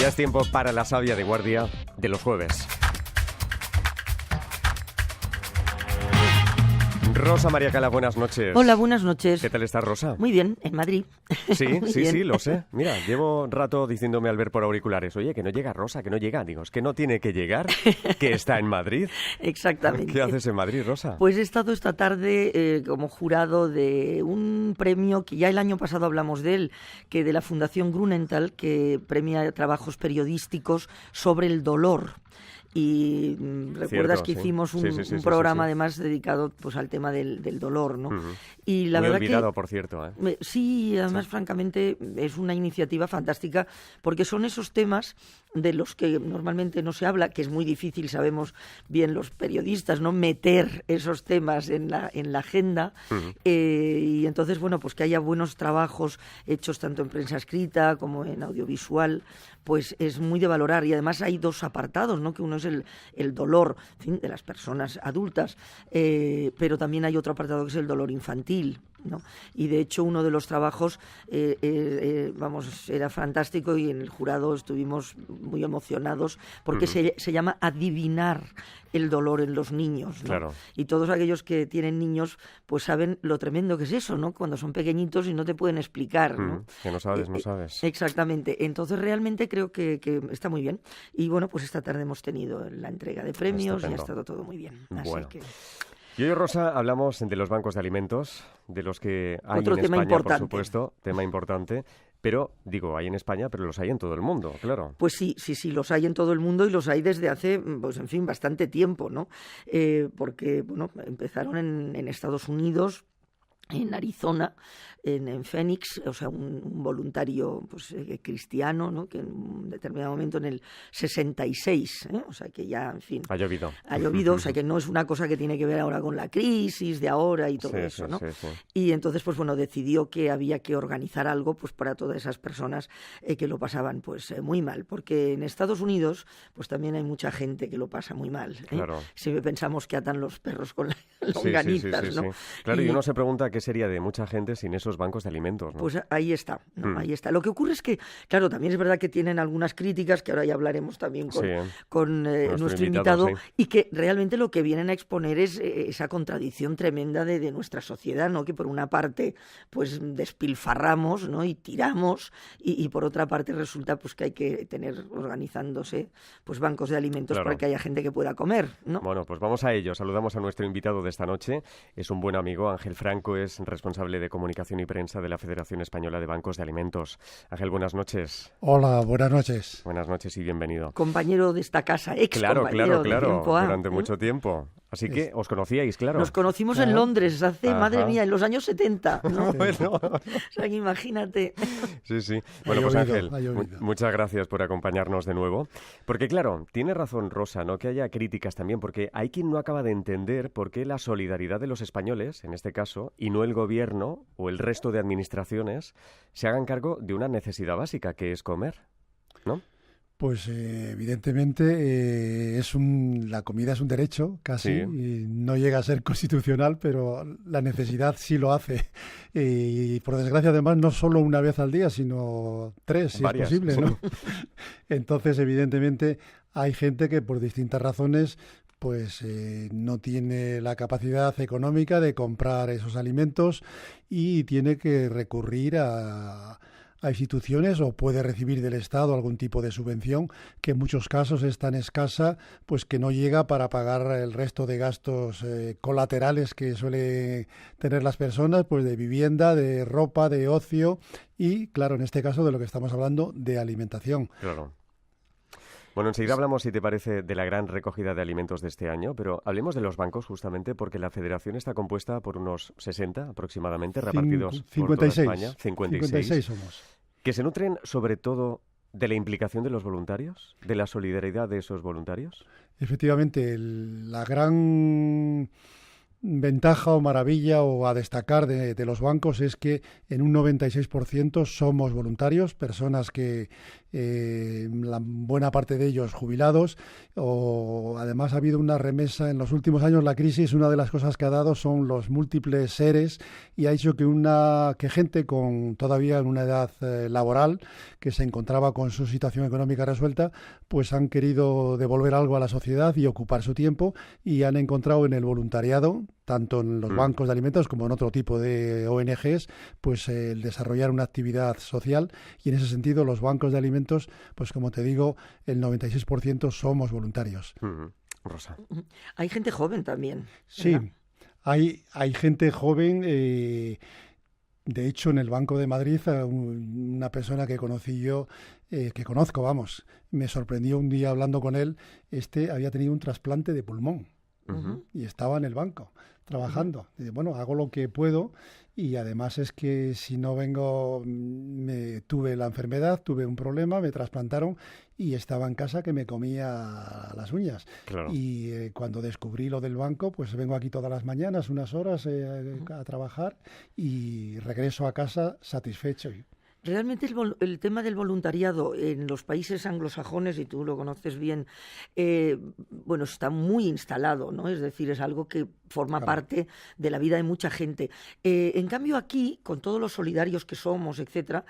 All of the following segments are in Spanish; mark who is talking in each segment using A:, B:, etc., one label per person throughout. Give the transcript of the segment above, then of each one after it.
A: Ya es tiempo para la savia de guardia de los jueves. Rosa María Cala, buenas noches.
B: Hola, buenas noches.
A: ¿Qué tal estás, Rosa?
B: Muy bien, en Madrid.
A: Sí, sí,
B: Bien.
A: sí, lo sé. Mira, llevo rato diciéndome al ver por auriculares, oye, que no llega Rosa, que no llega. Digo, es que no tiene que llegar, que está en Madrid.
B: Exactamente.
A: ¿Qué haces en Madrid, Rosa?
B: Pues he estado esta tarde como jurado de un premio que ya el año pasado hablamos de él, que de la Fundación Grunenthal, que premia trabajos periodísticos sobre el dolor. Y recuerdas que hicimos un programa además dedicado pues al tema del dolor, ¿no? Y la
A: Muy
B: verdad
A: olvidado,
B: que
A: por cierto, ¿eh?
B: Sí, además francamente es una iniciativa fantástica porque son esos temas de los que normalmente no se habla, que es muy difícil, sabemos bien los periodistas, no meter esos temas en la agenda. Y entonces, bueno, pues que haya buenos trabajos hechos tanto en prensa escrita como en audiovisual, pues es muy de valorar. Y además hay dos apartados, ¿no? Que uno es el dolor, en fin, de las personas adultas, pero también hay otro apartado que es el dolor infantil, ¿no? Y de hecho uno de los trabajos era fantástico y en el jurado estuvimos muy emocionados porque se llama adivinar el dolor en los niños, ¿no?
A: Claro.
B: Y todos aquellos que tienen niños pues saben lo tremendo que es eso, ¿no? Cuando son pequeñitos y no te pueden explicar, ¿no?
A: Que no sabes.
B: Exactamente. Entonces realmente creo que está muy bien. Y bueno, pues esta tarde hemos tenido la entrega de premios.
A: Estupendo.
B: Y ha estado todo muy bien.
A: Bueno.
B: Así que...
A: Y hoy, Rosa, hablamos de los bancos de alimentos, de los que hay
B: Otro
A: en
B: tema
A: España,
B: importante.
A: por supuesto, tema importante, pero, digo, hay en España, pero los hay en todo el mundo, claro.
B: Pues sí, los hay en todo el mundo y los hay desde hace, pues en fin, bastante tiempo, ¿no? Porque, bueno, empezaron en Estados Unidos, en Arizona, en Phoenix, o sea, un voluntario pues cristiano, ¿no? Que en un determinado momento en el 66, o sea, que ya, en fin...
A: Ha llovido.
B: Ha llovido, o sea, que no es una cosa que tiene que ver ahora con la crisis de ahora y todo eso, ¿no?
A: Sí.
B: Y entonces, pues bueno, decidió que había que organizar algo pues para todas esas personas que lo pasaban pues muy mal, porque en Estados Unidos pues también hay mucha gente que lo pasa muy mal, ¿eh?
A: Claro.
B: Siempre pensamos que atan los perros con longanizas, ¿no?
A: Claro, y uno se pregunta qué sería de mucha gente sin esos bancos de alimentos, ¿no?
B: Pues ahí está, ¿no? Ahí está. Lo que ocurre es que, claro, también es verdad que tienen algunas críticas, que ahora ya hablaremos también con nuestro invitado,
A: sí.
B: Y que realmente lo que vienen a exponer es esa contradicción tremenda de nuestra sociedad, ¿no? Que por una parte, pues despilfarramos, ¿no? Y tiramos, y por otra parte resulta pues que hay que tener organizándose pues bancos de alimentos para que haya gente que pueda comer, ¿no?
A: Bueno, pues vamos a ello. Saludamos a nuestro invitado de esta noche. Es un buen amigo, Ángel Franco, es responsable de comunicación y prensa de la Federación Española de Bancos de Alimentos. Ángel, buenas noches.
C: Hola, buenas noches.
A: Buenas noches y bienvenido.
B: Compañero de esta casa, compañero
A: Claro,
B: de tiempo A.
A: durante mucho tiempo. Así que os conocíais, claro.
B: Nos conocimos en Londres hace, madre mía, en los años 70, ¿no?
A: Bueno.
B: O sea, que imagínate.
A: Sí. Bueno, pues Ángel,
C: ha llovido.
A: muchas gracias por acompañarnos de nuevo. Porque claro, tiene razón Rosa, ¿no? Que haya críticas también, porque hay quien no acaba de entender por qué la solidaridad de los españoles, en este caso, y no el gobierno o el resto de administraciones, se hagan cargo de una necesidad básica, que es comer, ¿no?
C: Pues evidentemente la comida es un derecho casi, y no llega a ser constitucional, pero la necesidad sí lo hace. Y por desgracia además no solo una vez al día, sino 3, si
A: varias,
C: es posible, ¿no?
A: sí.
C: Entonces evidentemente hay gente que por distintas razones pues no tiene la capacidad económica de comprar esos alimentos y tiene que recurrir a instituciones o puede recibir del Estado algún tipo de subvención que en muchos casos es tan escasa pues que no llega para pagar el resto de gastos colaterales que suelen tener las personas, pues de vivienda, de ropa, de ocio y, claro, en este caso de lo que estamos hablando, de alimentación.
A: Claro. Bueno, enseguida hablamos, si te parece, de la gran recogida de alimentos de este año, pero hablemos de los bancos justamente porque la federación está compuesta por unos 60 aproximadamente, repartidos
C: 56,
A: por toda España.
C: 56 somos.
A: Que se nutren sobre todo de la implicación de los voluntarios, de la solidaridad de esos voluntarios.
C: Efectivamente, la gran ventaja o maravilla o a destacar de los bancos es que en un 96% somos voluntarios, personas que la buena parte de ellos jubilados, o además ha habido una remesa en los últimos años. La crisis, una de las cosas que ha dado son los múltiples ERES, y ha hecho que gente con todavía en una edad laboral, que se encontraba con su situación económica resuelta, pues han querido devolver algo a la sociedad y ocupar su tiempo, y han encontrado en el voluntariado, tanto en los bancos de alimentos como en otro tipo de ONGs, pues el desarrollar una actividad social. Y en ese sentido los bancos de alimentos, pues como te digo, el 96% somos voluntarios.
A: Rosa.
B: Hay gente joven también,
C: Sí,
B: ¿verdad?
C: hay gente joven. De hecho, en el Banco de Madrid, una persona que conocí yo, que conozco, vamos, me sorprendió un día hablando con él. Había tenido un trasplante de pulmón y estaba en el banco trabajando. Dice, bueno, hago lo que puedo, y además es que si no vengo, tuve la enfermedad, tuve un problema, me trasplantaron y estaba en casa que me comía las uñas.
A: Claro.
C: Y cuando descubrí lo del banco, pues vengo aquí todas las mañanas, unas horas a trabajar, y regreso a casa satisfecho.
B: Realmente el tema del voluntariado en los países anglosajones, y tú lo conoces bien, bueno, está muy instalado, ¿no? Es decir, es algo que forma parte de la vida de mucha gente. En cambio aquí, con todos los solidarios que somos, etcétera,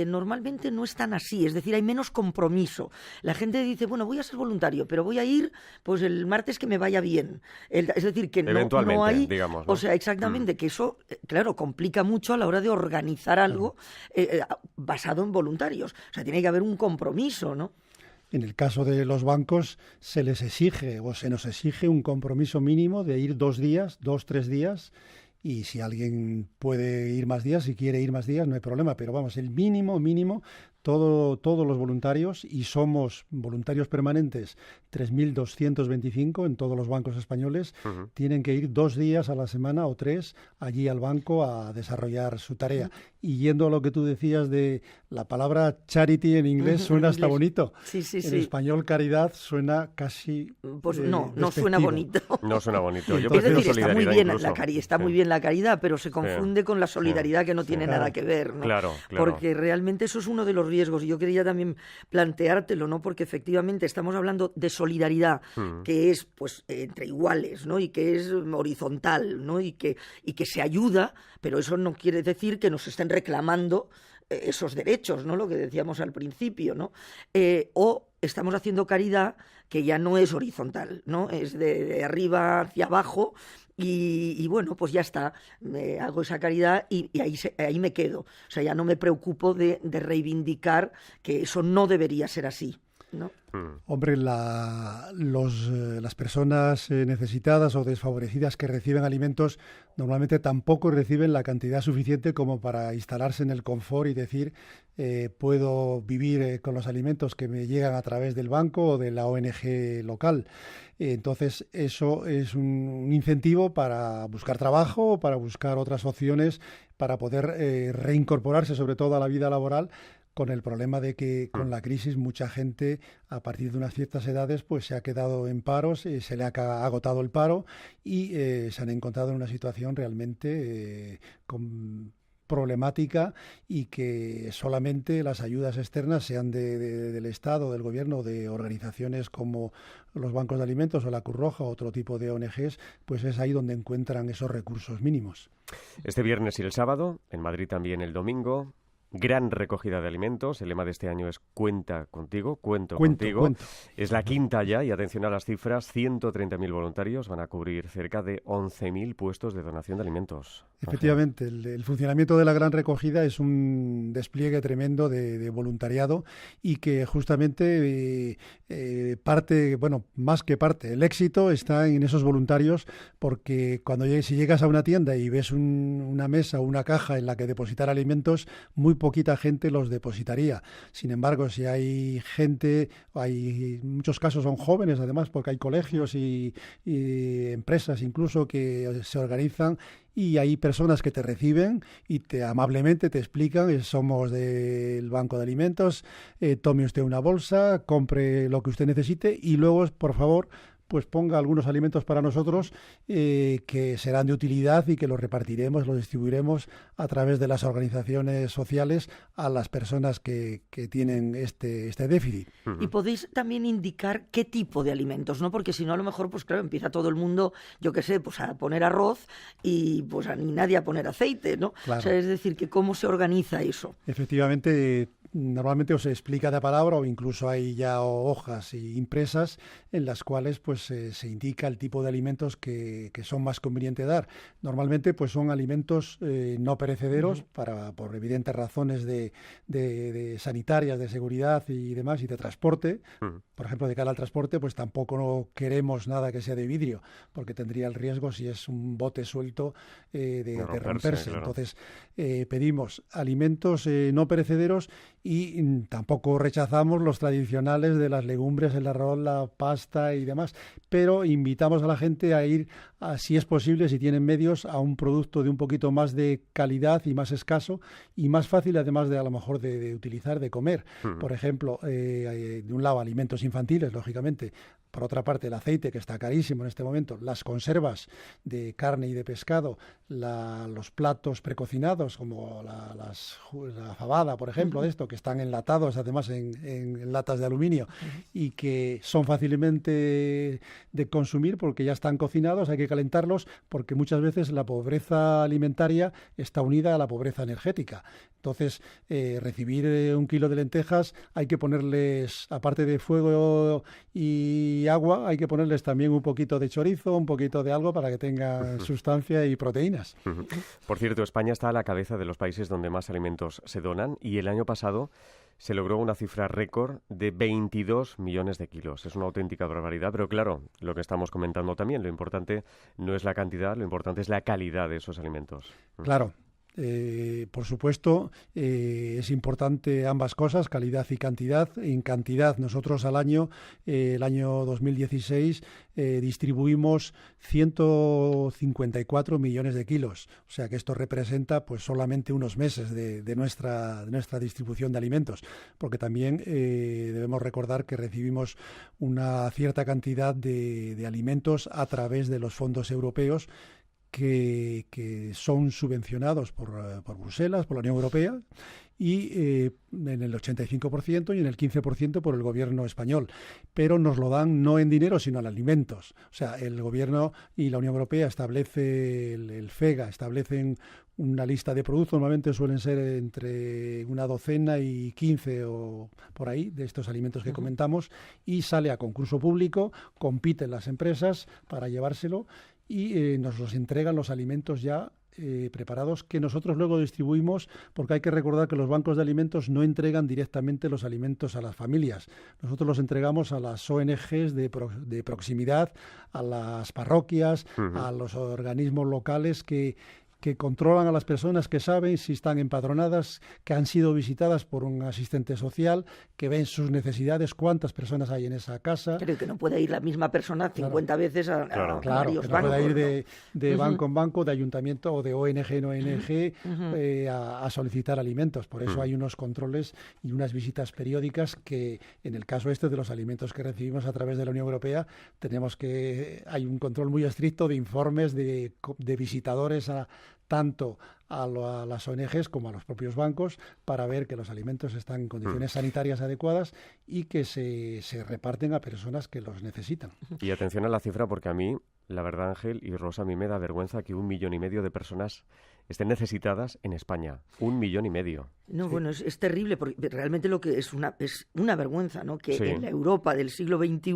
B: normalmente no es tan así, es decir, hay menos compromiso. La gente dice, bueno, voy a ser voluntario, pero voy a ir pues el martes que me vaya bien. Es decir, que no hay...
A: digamos, ¿no?
B: O sea, exactamente, que eso, claro, complica mucho a la hora de organizar algo basado en voluntarios. O sea, tiene que haber un compromiso, ¿no?
C: En el caso de los bancos se les exige, o se nos exige, un compromiso mínimo de ir 2 días, 2-3 días, y si alguien puede ir más días, si quiere ir más días, no hay problema, pero vamos, el mínimo, todos los voluntarios, y somos voluntarios permanentes 3.225 en todos los bancos españoles, tienen que ir 2 días a la semana o 3 allí al banco a desarrollar su tarea. Y yendo a lo que tú decías de la palabra charity en inglés, suena hasta bonito.
B: Sí.
C: En español caridad suena casi
B: pues no
C: despectivo.
B: Suena bonito.
A: No suena bonito. Yo
B: Es decir,
A: prefiero
B: está muy
A: solidaridad
B: bien
A: incluso.
B: está muy bien la caridad, pero se confunde con la solidaridad que no tiene nada que ver, ¿no?
A: Claro.
B: Porque realmente eso es uno de los riesgos, y yo quería también planteártelo, ¿no? Porque efectivamente estamos hablando de solidaridad, que es pues entre iguales, ¿no? Y que es horizontal, ¿no? Y que se ayuda, pero eso no quiere decir que nos estén reclamando esos derechos, ¿no? Lo que decíamos al principio, ¿no? O estamos haciendo caridad que ya no es horizontal, ¿no? Es de arriba hacia abajo. Y bueno, pues ya está, hago esa caridad y ahí me quedo. O sea, ya no me preocupo de reivindicar que eso no debería ser así, ¿no?
C: Hombre, las personas necesitadas o desfavorecidas que reciben alimentos normalmente tampoco reciben la cantidad suficiente como para instalarse en el confort y decir puedo vivir con los alimentos que me llegan a través del banco o de la ONG local. Entonces, eso es un incentivo para buscar trabajo o para buscar otras opciones para poder reincorporarse sobre todo a la vida laboral, con el problema de que con la crisis mucha gente a partir de unas ciertas edades pues se ha quedado en paros, se le ha agotado el paro y se han encontrado en una situación realmente problemática, y que solamente las ayudas externas, sean del Estado, del Gobierno, de organizaciones como los bancos de alimentos o la Cruz Roja o otro tipo de ONGs, pues es ahí donde encuentran esos recursos mínimos.
A: Este viernes y el sábado, en Madrid también el domingo, gran recogida de alimentos. El lema de este año es Cuenta contigo, cuento contigo. Es la quinta ya, y atención a las cifras, 130.000 voluntarios van a cubrir cerca de 11.000 puestos de donación de alimentos.
C: Efectivamente, el funcionamiento de la gran recogida es un despliegue tremendo de voluntariado, y que justamente más que parte, el éxito está en esos voluntarios, porque si llegas a una tienda y ves una mesa o una caja en la que depositar alimentos, muy poquita gente los depositaría. Sin embargo, si hay gente, en muchos casos son jóvenes además, porque hay colegios y empresas incluso que se organizan, y hay personas que te reciben y amablemente te explican, somos del Banco de Alimentos, tome usted una bolsa, compre lo que usted necesite y luego, por favor, pues ponga algunos alimentos para nosotros que serán de utilidad y que los repartiremos, los distribuiremos a través de las organizaciones sociales a las personas que tienen este déficit.
B: Y podéis también indicar qué tipo de alimentos, ¿no? Porque si no, a lo mejor, pues claro, empieza todo el mundo, yo qué sé, pues a poner arroz y pues ni nadie a poner aceite, ¿no?
C: Claro.
B: O sea, es decir, que cómo se organiza eso.
C: Efectivamente, normalmente os se explica de palabra o incluso hay ya hojas impresas en las cuales pues se indica el tipo de alimentos que son más conveniente dar. Normalmente pues son alimentos no perecederos por evidentes razones de sanitarias, de seguridad y demás y de transporte. Por ejemplo, de cara al transporte pues tampoco no queremos nada que sea de vidrio porque tendría el riesgo si es un bote suelto de romperse. Claro. Entonces pedimos alimentos no perecederos y tampoco rechazamos los tradicionales de las legumbres, el arroz, la pasta y demás, pero invitamos a la gente a ir, si es posible, si tienen medios, a un producto de un poquito más de calidad y más escaso y más fácil, además de a lo mejor de utilizar, de comer. Por ejemplo, de un lado, alimentos infantiles, lógicamente. Por otra parte, el aceite, que está carísimo en este momento, las conservas de carne y de pescado, los platos precocinados, como la fabada, por ejemplo, de esto, que están enlatados, además, en latas de aluminio, y que son fácilmente de consumir porque ya están cocinados, hay que calentarlos, porque muchas veces la pobreza alimentaria está unida a la pobreza energética. Entonces, recibir 1 kilo de lentejas, hay que ponerles, aparte de fuego y agua, hay que ponerles también un poquito de chorizo, un poquito de algo para que tengan sustancia y proteínas.
A: Por cierto, España está a la cabeza de los países donde más alimentos se donan y el año pasado se logró una cifra récord de 22 millones de kilos. Es una auténtica barbaridad, pero claro, lo que estamos comentando también, lo importante no es la cantidad, lo importante es la calidad de esos alimentos.
C: Claro. Por supuesto, es importante ambas cosas, calidad y cantidad. En cantidad, nosotros al año, el año 2016, distribuimos 154 millones de kilos. O sea que esto representa pues solamente unos meses de nuestra distribución de alimentos. Porque también debemos recordar que recibimos una cierta cantidad de alimentos a través de los fondos europeos que son subvencionados por Bruselas, por la Unión Europea, y en el 85% y en el 15% por el gobierno español. Pero nos lo dan no en dinero, sino en alimentos. O sea, el gobierno y la Unión Europea establece, el FEGA, establecen una lista de productos, normalmente suelen ser entre una docena y 15 o por ahí de estos alimentos que comentamos, y sale a concurso público, compiten las empresas para llevárselo y nos los entregan los alimentos ya preparados que nosotros luego distribuimos, porque hay que recordar que los bancos de alimentos no entregan directamente los alimentos a las familias. Nosotros los entregamos a las ONGs de proximidad, a las parroquias, a los organismos locales que controlan a las personas, que saben si están empadronadas, que han sido visitadas por un asistente social, que ven sus necesidades, cuántas personas hay en esa casa.
B: Creo que no puede ir la misma persona 50 veces a varios
C: bancos.
B: Claro,
C: puede ir de banco en banco, de ayuntamiento o de ONG en ONG a solicitar alimentos. Por eso hay unos controles y unas visitas periódicas que, en el caso de los alimentos que recibimos a través de la Unión Europea, hay un control muy estricto de informes de visitadores tanto a las ONGs como a los propios bancos para ver que los alimentos están en condiciones sanitarias adecuadas y que se reparten a personas que los necesitan.
A: Y atención a la cifra, porque a mí, la verdad, Ángel y Rosa, a mí me da vergüenza que 1,5 millones de personas estén necesitadas en España. 1,5 millones.
B: No, bueno, es terrible, porque realmente lo que es una vergüenza, ¿no? Que en la Europa del siglo XXI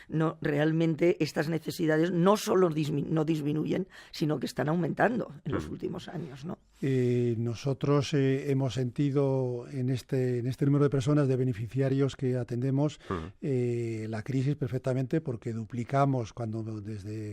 B: no realmente estas necesidades no solo no disminuyen, sino que están aumentando en los últimos años, ¿no?
C: Nosotros hemos sentido en este número de personas, de beneficiarios que atendemos, la crisis perfectamente, porque duplicamos cuando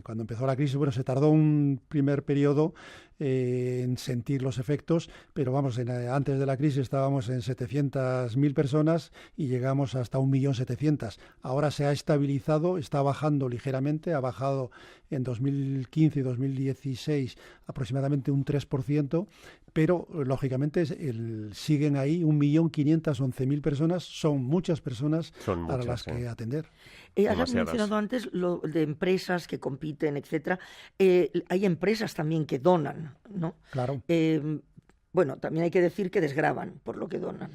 C: empezó la crisis. Bueno, se tardó un primer periodo en sentir los efectos, pero vamos, antes de la crisis estábamos en 700.000 personas y llegamos hasta 1.700.000. Ahora se ha estabilizado, está bajando ligeramente, ha bajado en 2015 y 2016 aproximadamente un 3%, pero lógicamente siguen ahí 1.511.000 personas, son muchas personas a las que atender.
B: Has mencionado antes lo de empresas que compiten, etcétera. Hay empresas también que donan, ¿no?
C: Claro.
B: Bueno, también hay que decir que desgravan por lo que donan.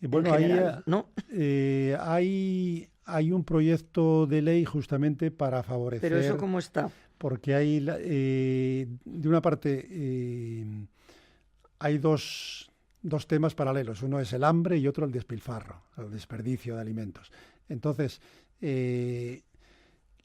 C: Bueno,
B: general, ¿no?
C: Hay un proyecto de ley justamente para favorecer...
B: ¿Pero eso cómo está?
C: Porque hay, de una parte, hay dos temas paralelos. Uno es el hambre y otro el despilfarro, el desperdicio de alimentos. Entonces,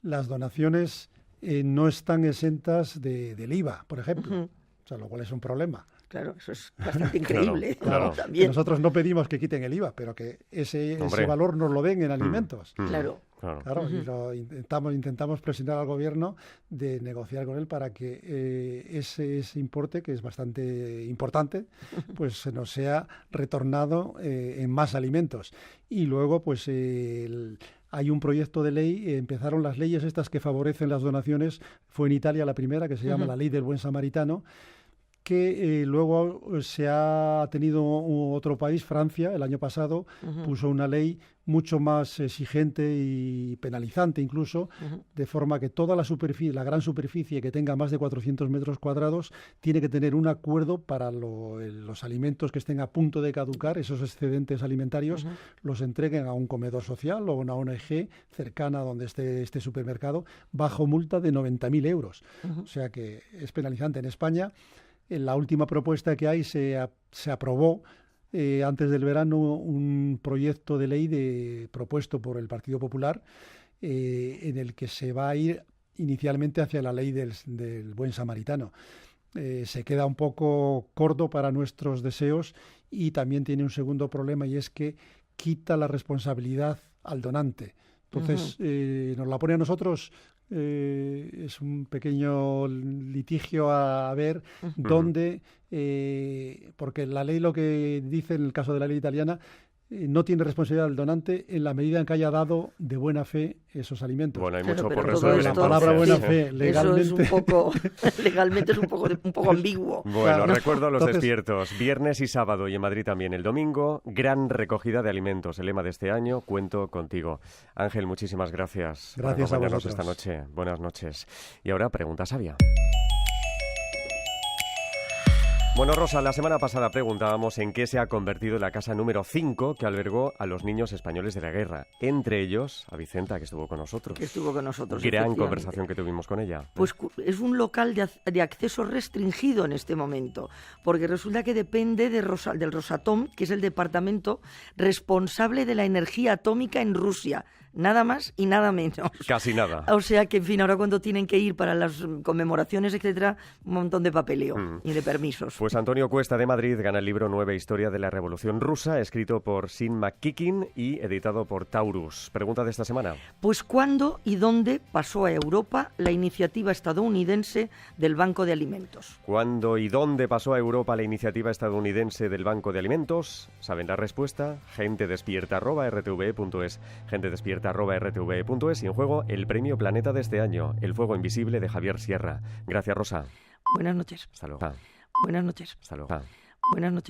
C: las donaciones no están exentas del IVA, por ejemplo, o sea, lo cual es un problema.
B: Claro, eso es bastante increíble.
C: Claro.
B: También.
C: Nosotros no pedimos que quiten el IVA, pero que ese valor nos lo den en alimentos.
B: Claro.
C: Claro, y intentamos presionar al gobierno de negociar con él para que ese importe, que es bastante importante, pues se nos sea retornado en más alimentos. Y luego, pues hay un proyecto de ley, empezaron las leyes estas que favorecen las donaciones, fue en Italia la primera, que se llama la Ley del Buen Samaritano, que luego se ha tenido otro país, Francia, el año pasado, puso una ley mucho más exigente y penalizante incluso, de forma que toda la gran superficie que tenga más de 400 metros cuadrados tiene que tener un acuerdo para los alimentos que estén a punto de caducar, esos excedentes alimentarios, los entreguen a un comedor social o a una ONG cercana a donde esté este supermercado, bajo multa de 90.000 euros. O sea que es penalizante. En España, en la última propuesta que hay se aprobó antes del verano un proyecto de ley propuesto por el Partido Popular en el que se va a ir inicialmente hacia la ley del buen samaritano. Se queda un poco corto para nuestros deseos y también tiene un segundo problema, y es que quita la responsabilidad al donante. Entonces nos la pone a nosotros. Es un pequeño litigio a ver dónde, porque la ley lo que dice en el caso de la ley italiana, no tiene responsabilidad del donante en la medida en que haya dado de buena fe esos alimentos.
A: Bueno, hay mucho por resolver.
C: La palabra buena fe legalmente...
B: Eso es un poco, legalmente es un poco ambiguo.
A: Bueno, recuerdo a los despiertos. Viernes y sábado, y en Madrid también el domingo, gran recogida de alimentos. El lema de este año, cuento contigo. Ángel, muchísimas gracias.
C: Gracias
A: por
C: a vosotros.
A: esta noche. Buenas noches. Y ahora, pregunta sabia. Bueno, Rosa, la semana pasada preguntábamos en qué se ha convertido la casa número 5 que albergó a los niños españoles de la guerra. Entre ellos, a Vicenta, que estuvo con nosotros. Gran conversación que tuvimos con ella.
B: Pues es un local de acceso restringido en este momento, porque resulta que depende del Rosatom, que es el departamento responsable de la energía atómica en Rusia. Nada más y nada menos.
A: Casi nada.
B: O sea que, en fin, ahora cuando tienen que ir para las conmemoraciones, etcétera, un montón de papeleo y de permisos.
A: Pues Antonio Cuesta de Madrid gana el libro Nueva Historia de la Revolución Rusa, escrito por Sean McKickin y editado por Taurus. Pregunta de esta semana.
B: Pues ¿cuándo y dónde pasó a Europa la iniciativa estadounidense del Banco de Alimentos?
A: ¿Cuándo y dónde pasó a Europa la iniciativa estadounidense del Banco de Alimentos? ¿Saben la respuesta? gentedespierta@rtve.es. gentedespierta@rtve.es, y en juego el premio Planeta de este año, El Fuego Invisible de Javier Sierra. Gracias, Rosa.
B: Buenas noches.
A: Hasta luego.
B: Buenas noches.
A: Hasta luego.
B: Buenas noches.